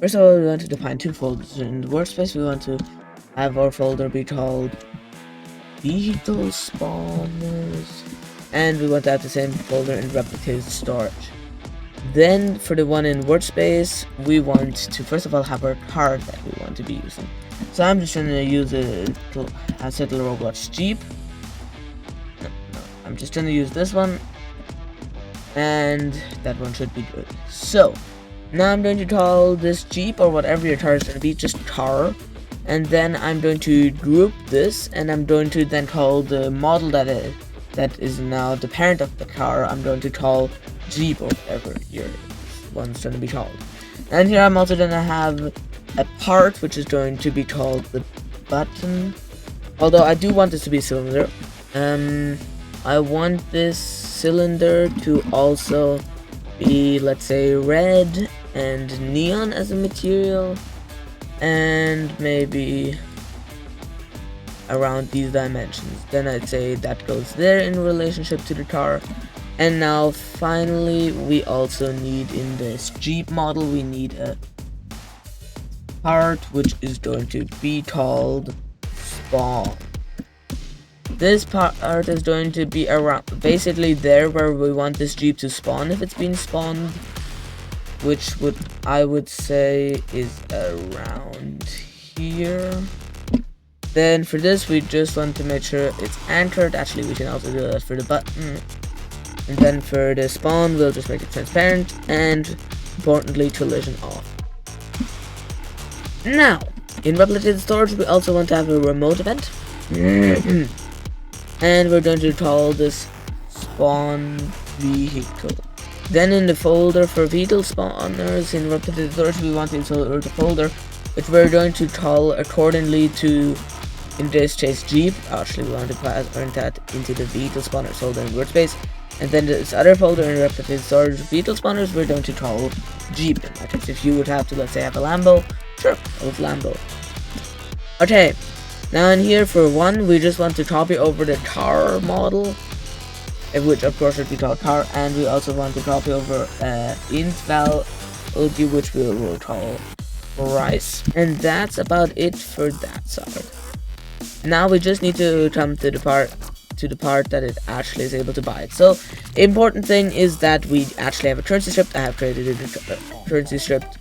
First of all, we want to define two folders. In the workspace, we want to have our folder be called vehicle spawners, and we want to have the same folder in replicated storage. Then for the one in workspace, we want to first of all have our card that we want to be using. So I'm just going to use a little Roblox Jeep. No, I'm just going to use this one, and that one should be good. So now I'm going to call this Jeep, or whatever your car is going to be, just car. And then I'm going to group this, and I'm going to then call the model that is now the parent of the car, I'm going to call Jeep, or whatever your one's going to be called. And here I'm also going to have a part which is going to be called the button. Although I do want this to be a cylinder. I want this cylinder to also be, let's say, red and neon as a material, and maybe around these dimensions. Then I'd say that goes there in relationship to the car. And now finally we also need, in this Jeep model, we need a part which is going to be called spawn. This part is going to be around, basically there where we want this Jeep to spawn if it's being spawned, which I would say is around here. Then for this, we just want to make sure it's anchored. Actually, we can also do that for the button. And then for the spawn, we'll just make it transparent, and importantly, collision off. Now, in replicated storage, we also want to have a remote event. And we're going to call this spawn vehicle. Then in the folder for vehicle spawners in replicated storage, we want to insert the folder which we're going to call accordingly to, in this case, Jeep. Actually, we want to parent that into the vehicle spawners folder in workspace. And then this other folder in replicated storage vehicle spawners, we're going to call Jeep. In that case, if you would have to, let's say, have a Lambo, sure, with Lambo. Okay, now in here for one, we just want to copy over the car model, which of course should be called car, and we also want to copy over int value, which we will call price. And that's about it for that side. Now we just need to come to the part that it actually is able to buy it. So important thing is that we actually have a currency script. I have created a currency script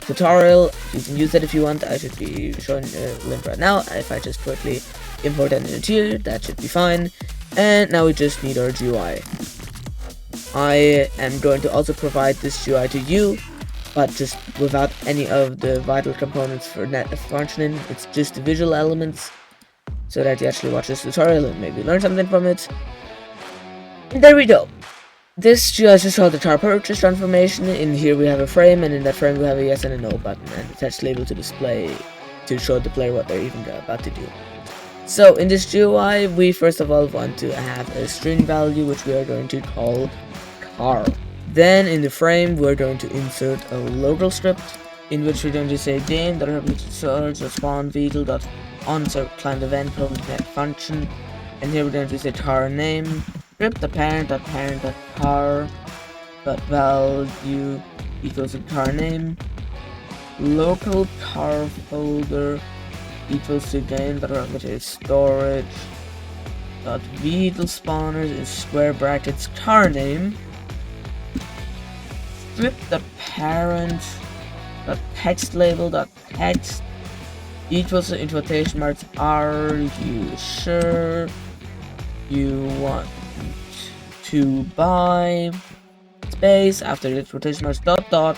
tutorial. You can use that if you want. I should be showing a link right now. If I just quickly import that into here, that should be fine. And now we just need our GUI. I am going to also provide this GUI to you, but just without any of the vital components for net functioning. It's just the visual elements, so that you actually watch this tutorial and maybe learn something from it. And there we go. This GUI is just called the car purchase transformation. In here we have a frame, and in that frame we have a yes and a no button, and it's actually able to display, to show the player what they're even about to do. So in this GUI, we first of all want to have a string value, which we are going to call car. Then in the frame, we're going to insert a local script, in which we're going to say game.search.spawn vehicle.onSert client event net function, and here we're going to say car name, script the parent.car value equals the car name, local car folder equals to game.replicated storage vehicle spawners in square brackets car name, strip the parent text label.text equals to, in quotation marks, are you sure you want to buy space after the quotation marks dot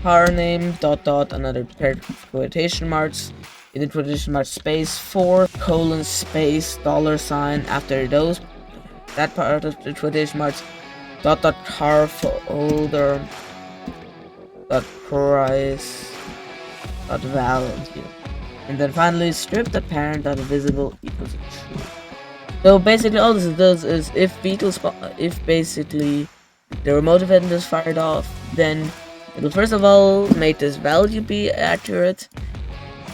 car name dot another pair of quotation marks in the quotation mark space 4 colon space $sign after those, that part of the quotation marks dot car folder dot price dot value, and then finally strip the parent dot visible equals to true. So basically all this does is if basically the remote event is fired off, then it'll first of all make this value be accurate.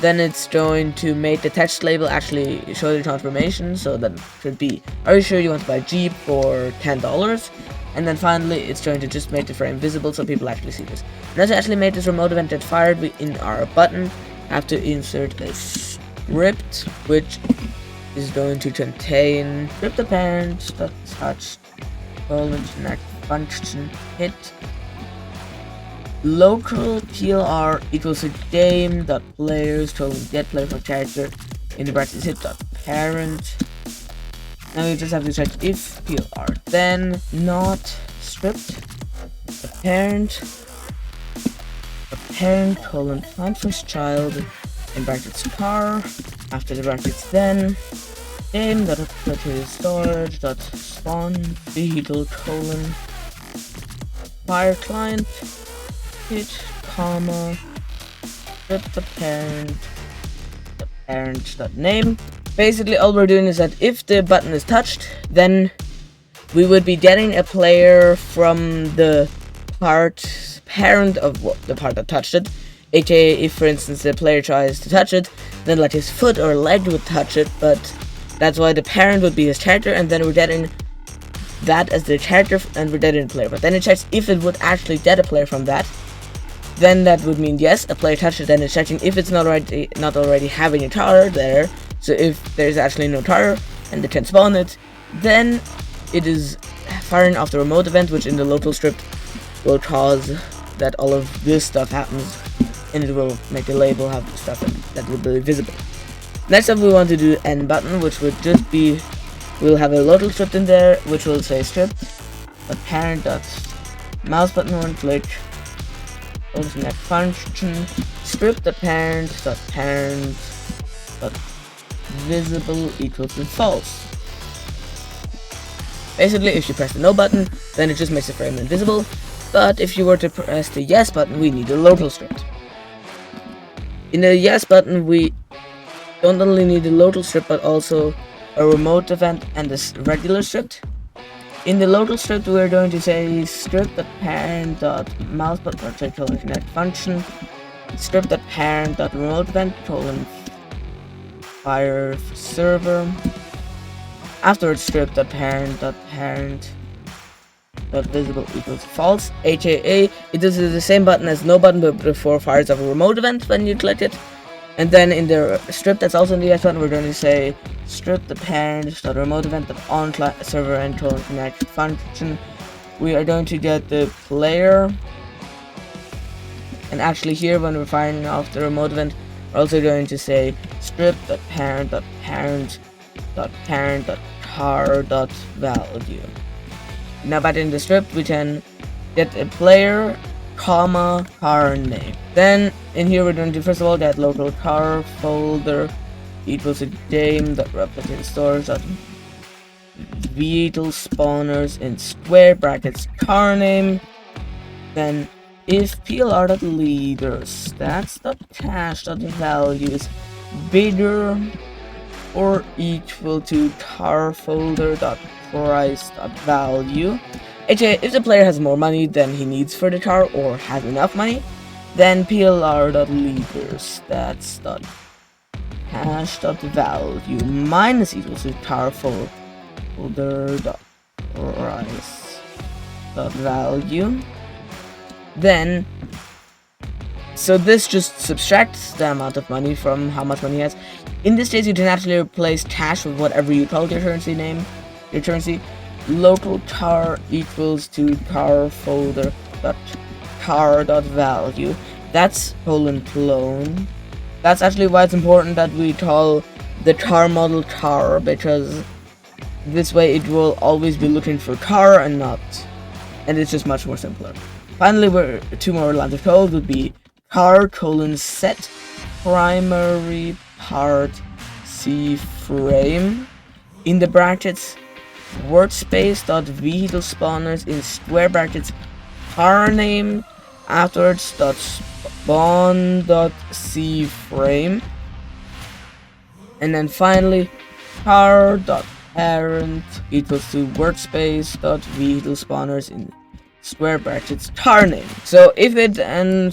Then it's going to make the text label actually show the transformation, so that should be, are you sure you want to buy Jeep for $10? And then finally it's going to just make the frame visible so people actually see this. Now to actually make this remote event get fired, we in our button have to insert a script which is going to contain script the parent dot touch connect function hit local plr equals a game dot players total get player for character in the brackets hit dot parent. Now we just have to check if plr, then not script the parent colon find first child in brackets car after the brackets, then game dot storage dot spawn vehicle colon fire client hit comma script the parent dot name. Basically all we're doing is that if the button is touched, then we would be getting a player from the parent of the part that touched it, aka if for instance the player tries to touch it, then like his foot or leg would touch it, but that's why the parent would be his character, and then we're getting that as the character and we're getting a player. But then it checks if it would actually get a player from that, then that would mean yes, a player touched it. Then it's checking if it's not already having a tower there. So if there's actually no tower and they can spawn it, then it is firing off the remote event, which in the local script will cause that all of this stuff happens, and it will make the label have the stuff that will be visible. Next up we want to do end button, which would just be, we'll have a local script in there which will say script but parent dot mouse button one click ultimate function script the parent dot visible equals to false. Basically if you press the no button, then it just makes the frame invisible, but if you were to press the yes button, we need a local script. In the yes button we don't only need the local script but also a remote event and this regular script. In the local script we're going to say script the parent dot mouse button connect function script the parent dot remote event colon fire server. Afterwards script the parent dot visible equals false, aka it is the same button as no button but before fires of a remote event when you click it. And then in the script that's also in the yes button, we're going to say script the parent dot remote event dot on server and connect function. We are going to get the player, and actually here when we're firing off the remote event, we're also going to say script the parent dot car dot value. Now back in the script we can get a player comma car name. Then in here we're going to first of all get local car folder equals a game dot replicate stores dot vehicle spawners in square brackets car name. Then if plr dot leader stats dot cache dot value is bigger or equal to car folder dot price dot value, aka if the player has more money than he needs for the car or has enough money, then plr dot leader stats dot cache dot value minus equals to car folder dot price dot value. Then so this just subtracts the amount of money from how much money he has. In this case you can actually replace cash with whatever you call your currency name. Your currency local car equals to car folder dot car dot value. That's clone. That's actually why it's important that we call the car model car, because this way it will always be looking for car and not, and it's just much more simpler. Finally, we're two more lines of code would be car set primary part C frame in the brackets workspace dot vehicle spawners in square brackets car name afterwards dot spawn dot C frame, and then finally car dot parent equals to workspace dot vehicle spawners in square brackets tar name. So if it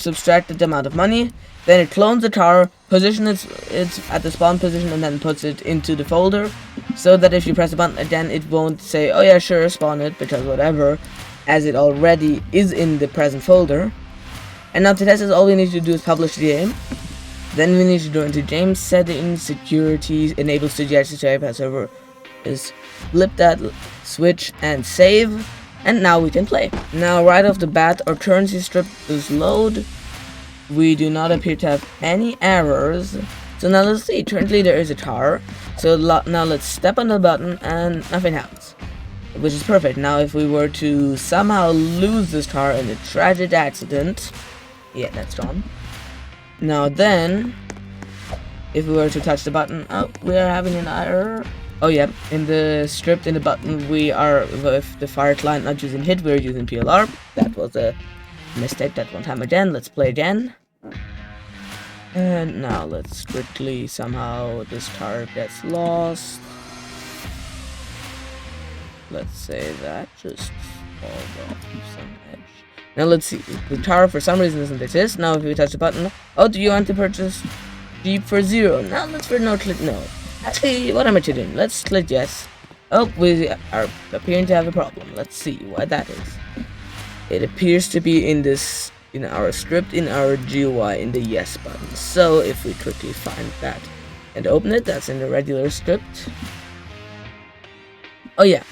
subtracted the amount of money, then it clones the tar, positions it at the spawn position, and then puts it into the folder, so that if you press the button again, it won't say, oh yeah, sure, spawn it, because whatever, as it already is in the present folder. And now to test this, all we need to do is publish the game. Then we need to go into game settings, security, enable CGI bypass server, is flip that switch and save, and now we can play. Now right off the bat, our currency strip is load. We do not appear to have any errors. So now let's see, currently there is a tar. So now let's step on the button and nothing happens, which is perfect. Now if we were to somehow lose this tar in a tragic accident, yeah, that's gone. Now then, if we were to touch the button, oh, we are having an error. Oh yeah, in the script, in the button, we are, with the Fire client not using hit, we're using PLR. That was a mistake, that won't happen again. Let's play again. And now let's quickly, somehow this tar gets lost. Let's say that, just fall off some edge. Now let's see, the tar for some reason doesn't exist. Now if we touch the button, oh, do you want to purchase Jeep for 0? Now let's for no click no. Actually, what am I doing? Let's click yes. Oh, we are appearing to have a problem. Let's see why that is. It appears to be in this, in our script, in our GUI, in the yes button. So if we quickly find that and open it, that's in the regular script. Oh yeah,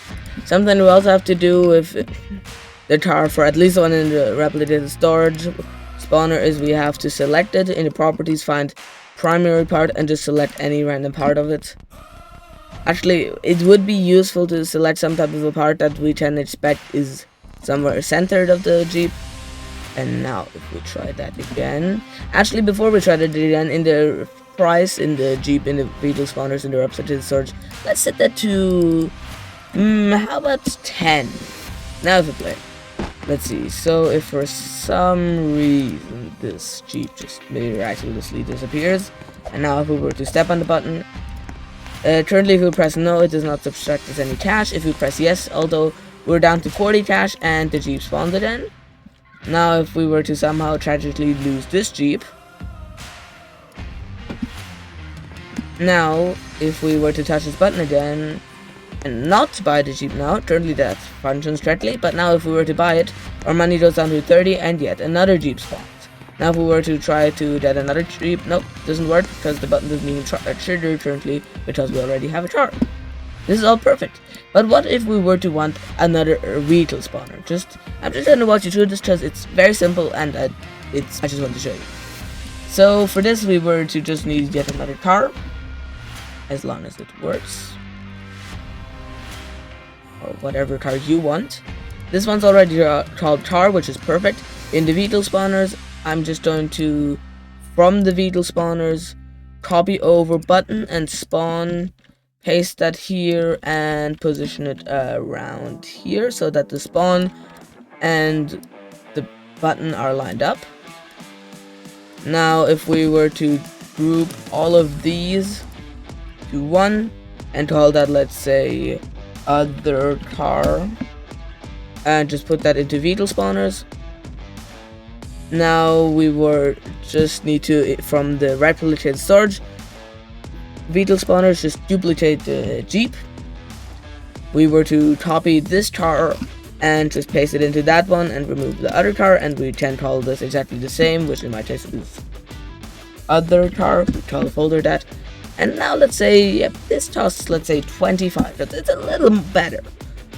something we also have to do with the tar for at least one in the replicated storage spawner is we have to select it in the properties, find primary part, and just select any random part of it. Actually, it would be useful to select some type of a part that we can expect is somewhere centered of the Jeep. And now if we try that again, actually before we try that again, in the price, in the Jeep, in the vehicle spawners, in the replicated storage, let's set that to how about 10? Now if we play, let's see. So if for some reason this Jeep just miraculously disappears, and now if we were to step on the button, currently if we press no, it does not subtract us any cash. If we press yes, although we're down to 40 cash and the Jeep spawns again. Now if we were to somehow tragically lose this Jeep, now if we were to touch this button again and not buy the Jeep, now currently that functions correctly, but now if we were to buy it, our money goes down to 30 and yet another Jeep spawns. Now if we were to try to get another Jeep, nope, doesn't work because the button doesn't even trigger currently because we already have a char. This is all perfect. But what if we were to want another vehicle spawner? I'm just going to walk you through this because it's very simple and I just want to show you. So for this we were to just need yet another car, as long as it works, or whatever car you want. This one's already called tar, which is perfect. In the vehicle spawners, I'm just going to, from the vehicle spawners, copy over button and spawn, paste that here and position it around here so that the spawn and the button are lined up. Now if we were to group all of these to one and call that, let's say, other car, and just put that into vehicle spawners. Now we were just need to, from the replicated storage vehicle spawners, just duplicate the Jeep. We were to copy this car and just paste it into that one and remove the other car, and we can call this exactly the same, which in my case is other car. We call the folder that. And now let's say, yep, this costs, let's say 25. It's a little better.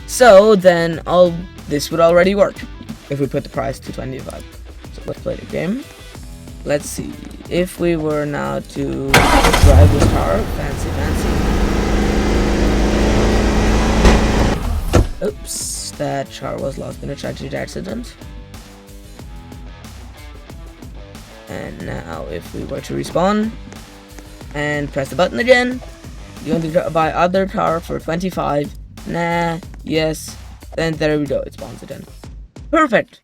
So then all this would already work if we put the price to 25. So let's play the game. Let's see if we were now to drive this car. Fancy. Oops, that car was lost in a tragic accident. And now if we were to respawn and press the button again, you want to buy other car for 25. Nah, yes, then there we go, it spawns again. Perfect.